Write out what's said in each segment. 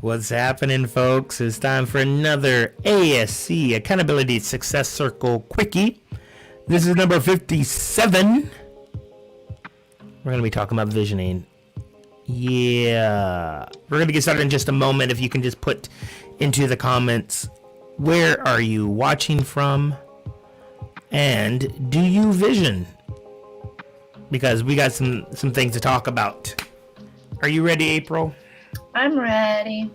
What's happening, folks? It's time for another ASC Accountability Success Circle Quickie. This is number 57. We're going to be talking about visioning. Yeah. We're going to get started in just a moment. If you can just put into the comments, where are you watching from? And do you vision? Because we got some things to talk about. Are you ready, April? I'm ready.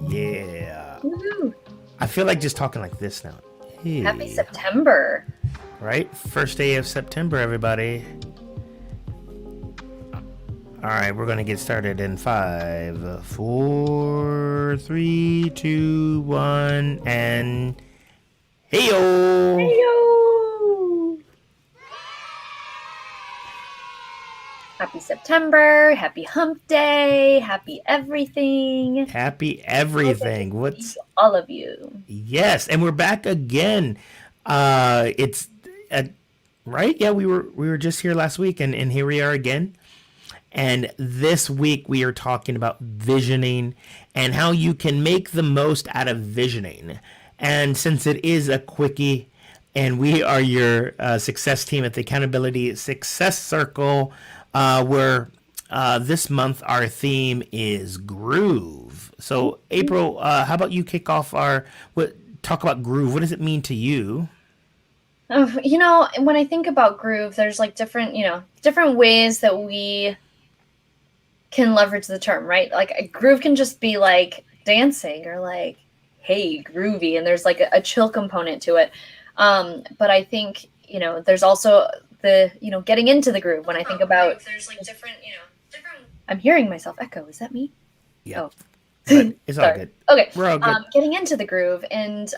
Yeah. Woo-hoo. I feel like just talking like this now. Hey. Happy September. Right? First day of September, everybody. All right, we're going to get started in 5, 4, 3, 2, 1, and hey-o! Hey-yo! Happy September. Happy hump day. Happy everything. Happy everything. What's all of you? Yes, and we're back again. It's right? Yeah, we were just here last week, and here we are again. And this week we are talking about visioning and how you can make the most out of visioning. And since it is a quickie, and we are your success team at the Accountability Success Circle, where this month our theme is groove. So April, how about you kick off talk about groove? What does it mean to you? When I think about groove, there's like different ways that we can leverage the term, right? Like a groove can just be like dancing or like, hey, groovy, and there's like a chill component to it. But I think, there's also the, getting into the groove. When I think about, there's like different. I'm hearing myself echo. Is that me? Yeah. Oh. It's all good. Okay. We're all good. Getting into the groove and,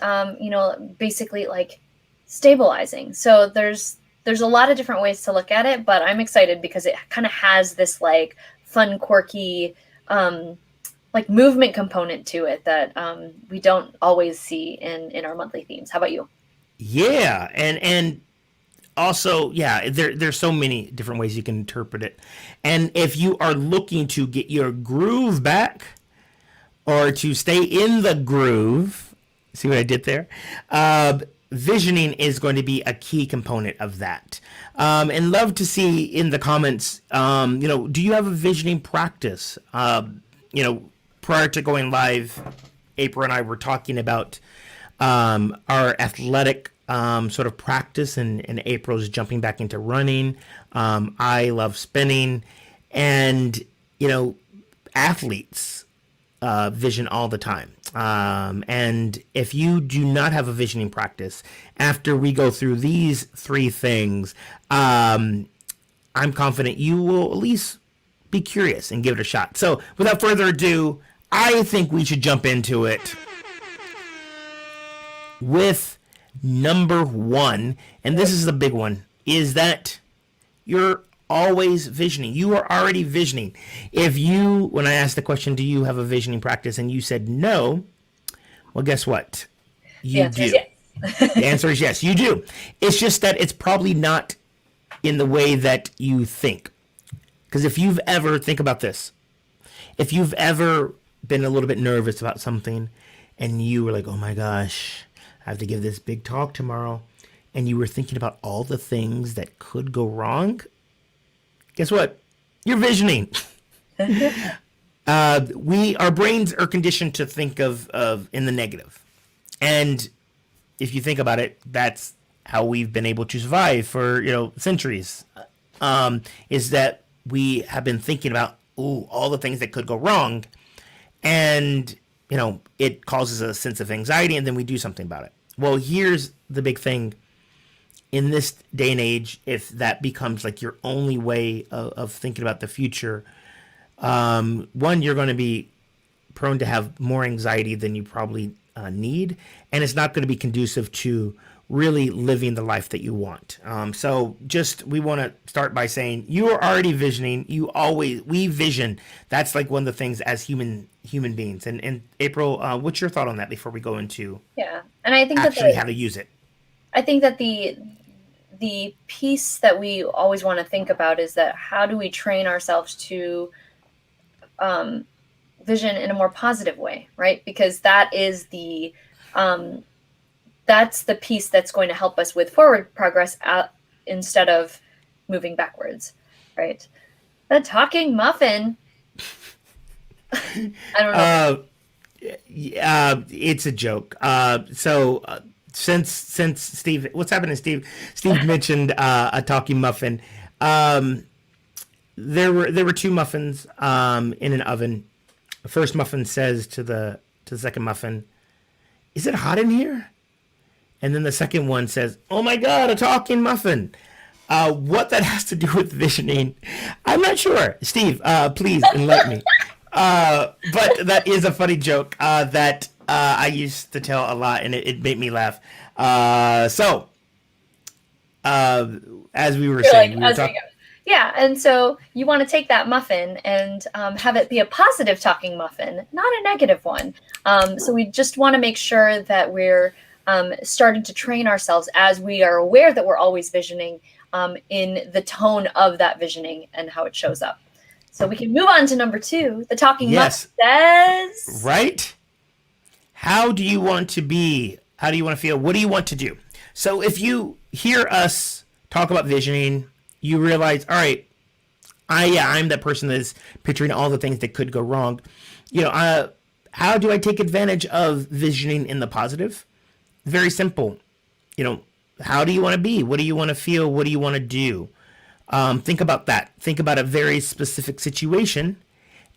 basically like stabilizing. So there's a lot of different ways to look at it, but I'm excited because it kind of has this like fun, quirky, like movement component to it that we don't always see in our monthly themes. How about you? Yeah, and also, yeah, there's so many different ways you can interpret it. And if you are looking to get your groove back or to stay in the groove, see what I did there? Visioning is going to be a key component of that. And love to see in the comments, do you have a visioning practice? Prior to going live, April and I were talking about our athletic sort of practice, and April's jumping back into running. I love spinning, and athletes vision all the time. And if you do not have a visioning practice, after we go through these 3 things, I'm confident you will at least be curious and give it a shot. So without further ado, I think we should jump into it with number 1. And this is the big one, is that you're always visioning. You are already visioning. When I asked the question, do you have a visioning practice, and you said no, well, guess what? You do. Yes. The answer is yes, you do. It's just that it's probably not in the way that you think. Because think about this. If you've ever been a little bit nervous about something and you were like, oh my gosh, I have to give this big talk tomorrow, and you were thinking about all the things that could go wrong, guess what? You're visioning. Our brains are conditioned to think of in the negative. And if you think about it, that's how we've been able to survive for, centuries. Is that we have been thinking about, all the things that could go wrong. And, it causes a sense of anxiety, and then we do something about it. Well, here's the big thing. In this day and age, if that becomes like your only way of thinking about the future, one, you're going to be prone to have more anxiety than you probably need, and it's not going to be conducive to really living the life that you want. We want to start by saying you are already visioning. We vision. That's like one of the things as human beings. And April, what's your thought on that before we go into and I think actually how to use it? I think that the piece that we always want to think about is that how do we train ourselves to vision in a more positive way, right? Because that is that's the piece that's going to help us with forward progress instead of moving backwards, right? The talking muffin. I don't know. It's a joke. Since Steve, what's happening, Steve? Steve mentioned a talking muffin. There were two muffins in an oven. The first muffin says to the second muffin, "Is it hot in here?" And then the second one says, "Oh my God, a talking muffin." What that has to do with visioning, I'm not sure. Steve, please enlighten me. But that is a funny joke that I used to tell a lot, and it made me laugh. As we were saying, we were talking. Yeah, and so you want to take that muffin and have it be a positive talking muffin, not a negative one. So we just want to make sure that we're starting to train ourselves as we are aware that we're always visioning in the tone of that visioning and how it shows up. So we can move on to number 2. The talking muffin says... Right? How do you want to be? How do you want to feel? What do you want to do? So if you hear us talk about visioning, you realize, all right, I'm that person that's picturing all the things that could go wrong. How do I take advantage of visioning in the positive? Very simple. How do you want to be? What do you want to feel? What do you want to do? Think about that. Think about a very specific situation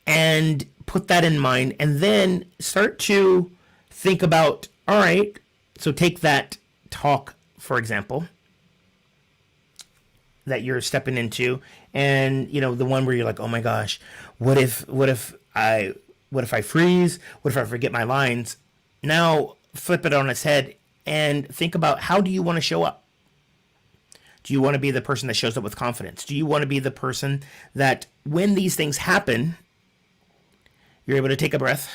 and put that in mind, and then start to think about, all right, so take that talk, for example, that you're stepping into, and the one where you're like, oh my gosh, what if I freeze? What if I forget my lines? Now flip it on its head and think about, how do you want to show up? Do you want to be the person that shows up with confidence? Do you want to be the person that when these things happen, you're able to take a breath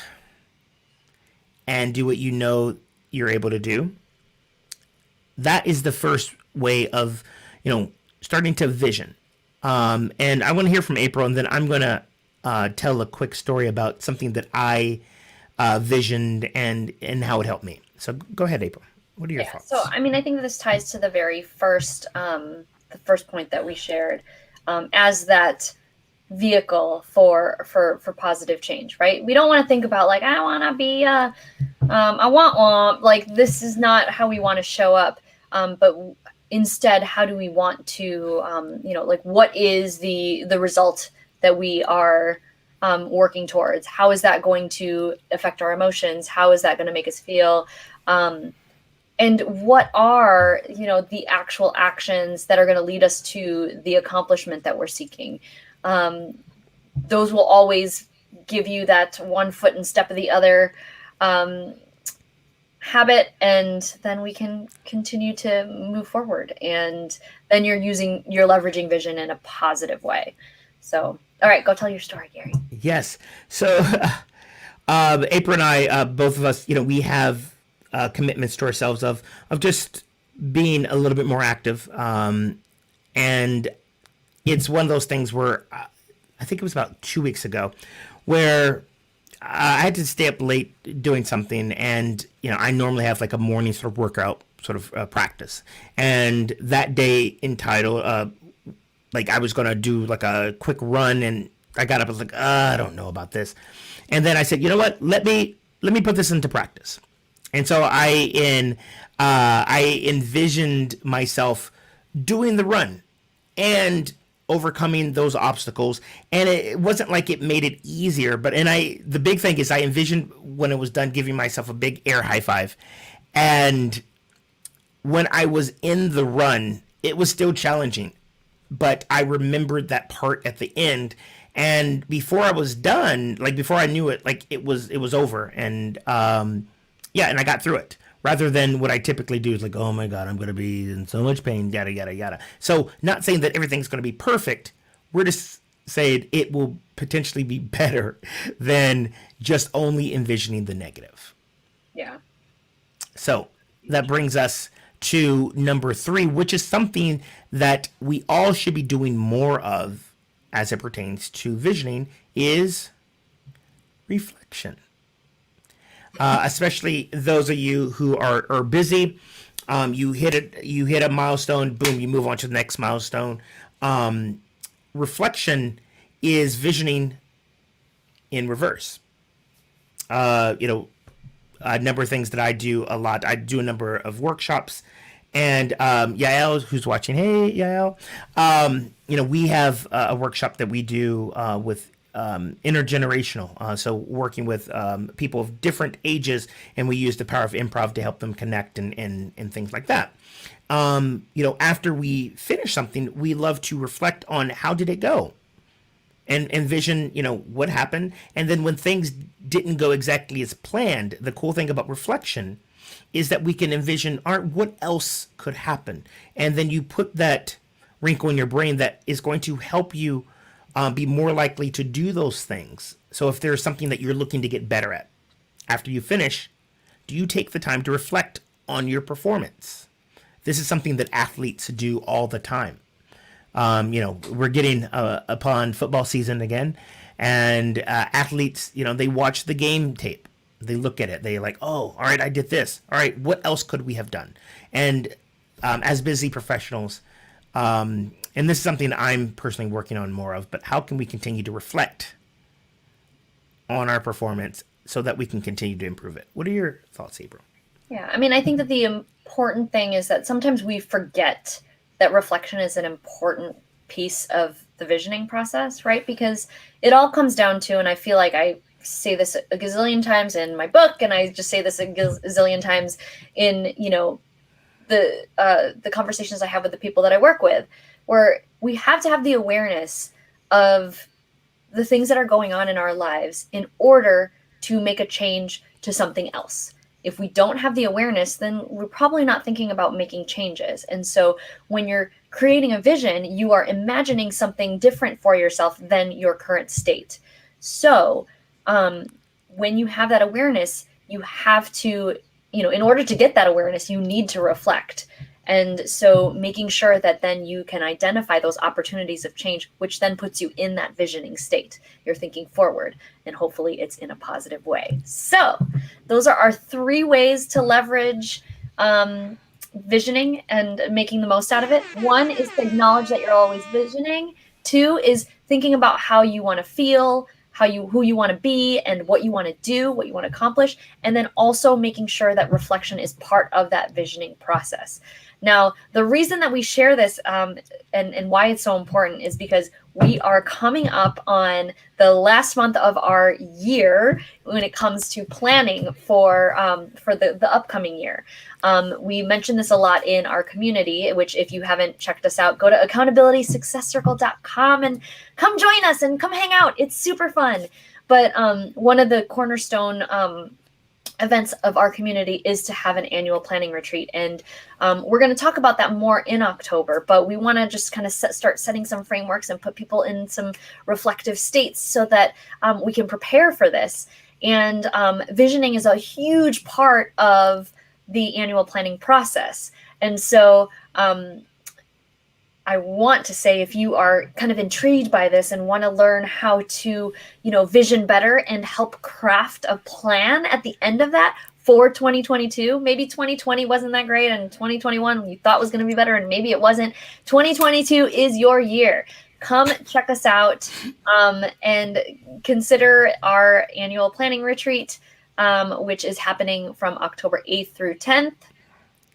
and do what you know you're able to do? That is the first way of, starting to vision. And I want to hear from Apryl, and then I'm going to tell a quick story about something that I visioned and how it helped me. So go ahead, Apryl. What are your thoughts? So, I think this ties to the very first, the first point that we shared, as that vehicle for positive change, right? We don't want to think about like, I want to be, I want, like, this is not how we want to show up. But instead, how do we want to, like, what is the result that we are working towards? How is that going to affect our emotions? How is that going to make us feel? And what are, the actual actions that are going to lead us to the accomplishment that we're seeking? Those will always give you that one foot in step of the other habit, and then we can continue to move forward. And then you're leveraging vision in a positive way. So, all right, go tell your story, Gary. Yes. So, Apryl and I, both of us, we have commitments to ourselves of just being a little bit more active. And it's one of those things where I think it was about 2 weeks ago where I had to stay up late doing something. And, I normally have like a morning sort of workout sort of practice. And that day entitled, like I was going to do like a quick run, and I got up, I was like, I don't know about this. And then I said, you know what, let me put this into practice. And so I envisioned myself doing the run and overcoming those obstacles. And it wasn't like it made it easier, but the big thing is I envisioned when it was done giving myself a big air high five. And when I was in the run, it was still challenging, but I remembered that part at the end. And before I was done, like before I knew it, like it was over. And, and I got through it, rather than what I typically do is like, oh my God, I'm going to be in so much pain, yada, yada, yada. So not saying that everything's going to be perfect. We're just saying it will potentially be better than just only envisioning the negative. Yeah. So that brings us to number 3, which is something that we all should be doing more of as it pertains to visioning, is reflection. Especially those of you who are busy. You hit a milestone, boom, you move on to the next milestone. Reflection is visioning in reverse. A number of things that I do a lot. I do a number of workshops, and Yael, who's watching, hey Yael, we have a workshop that we do with intergenerational. So working with people of different ages, and we use the power of improv to help them connect and things like that. After we finish something, we love to reflect on how did it go, and envision, what happened. And then when things didn't go exactly as planned, the cool thing about reflection is that we can envision, what else could happen? And then you put that wrinkle in your brain that is going to help you be more likely to do those things. So if there's something that you're looking to get better at, after you finish, do you take the time to reflect on your performance? This is something that athletes do all the time. We're getting upon football season again, and athletes, they watch the game tape. They look at it. They like, oh, all right, I did this. All right, what else could we have done? And as busy professionals, and this is something that I'm personally working on more of, but how can we continue to reflect on our performance so that we can continue to improve it? What are your thoughts, Apryl? Yeah, I think that the important thing is that sometimes we forget that reflection is an important piece of the visioning process, right? Because it all comes down to, and I feel like I say this a gazillion times in my book, and I just say this a gazillion times in, the conversations I have with the people that I work with, where we have to have the awareness of the things that are going on in our lives in order to make a change to something else. If we don't have the awareness, then we're probably not thinking about making changes. And so when you're creating a vision, you are imagining something different for yourself than your current state. So when you have that awareness, you have to, in order to get that awareness, you need to reflect. And so making sure that then you can identify those opportunities of change, which then puts you in that visioning state. You're thinking forward, and hopefully it's in a positive way. So those are our 3 ways to leverage visioning and making the most out of it. 1 is to acknowledge that you're always visioning. 2 is thinking about how you want to feel, who you want to be, and what you want to do, what you want to accomplish. And then also making sure that reflection is part of that visioning process. Now, the reason that we share this and why it's so important is because we are coming up on the last month of our year when it comes to planning for the upcoming year. We mention this a lot in our community, which if you haven't checked us out, go to accountabilitysuccesscircle.com and come join us and come hang out. It's super fun. But one of the cornerstone events of our community is to have an annual planning retreat. And we're going to talk about that more in October, but we want to just kind of start setting some frameworks and put people in some reflective states so that we can prepare for this. And visioning is a huge part of the annual planning process. And so I want to say, if you are kind of intrigued by this and want to learn how to, vision better and help craft a plan at the end of that for 2022, maybe 2020 wasn't that great and 2021 you thought was going to be better and maybe it wasn't. 2022 is your year. Come check us out and consider our annual planning retreat, which is happening from October 8th through 10th.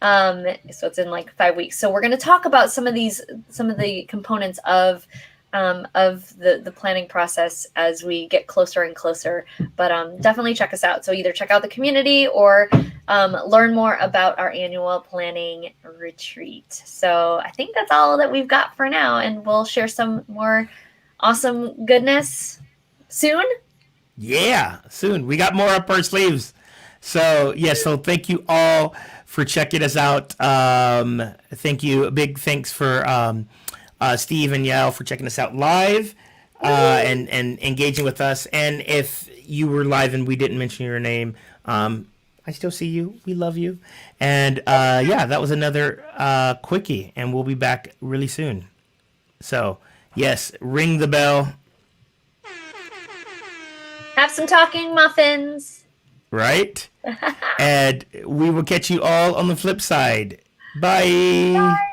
So it's in like 5 weeks. So we're going to talk about some of the components of the planning process as we get closer and closer, but definitely check us out. So either check out the community or learn more about our annual planning retreat. So I think that's all that we've got for now, and we'll share some more awesome goodness soon. Yeah, soon. We got more up our sleeves. So so thank you all for checking us out. Thank you. A big thanks for Steve and Yael for checking us out live and engaging with us. And if you were live and we didn't mention your name, I still see you. We love you. And that was another Quickie, and we'll be back really soon. So yes, ring the bell. Have some talking muffins. Right? And we will catch you all on the flip side. Bye. Bye.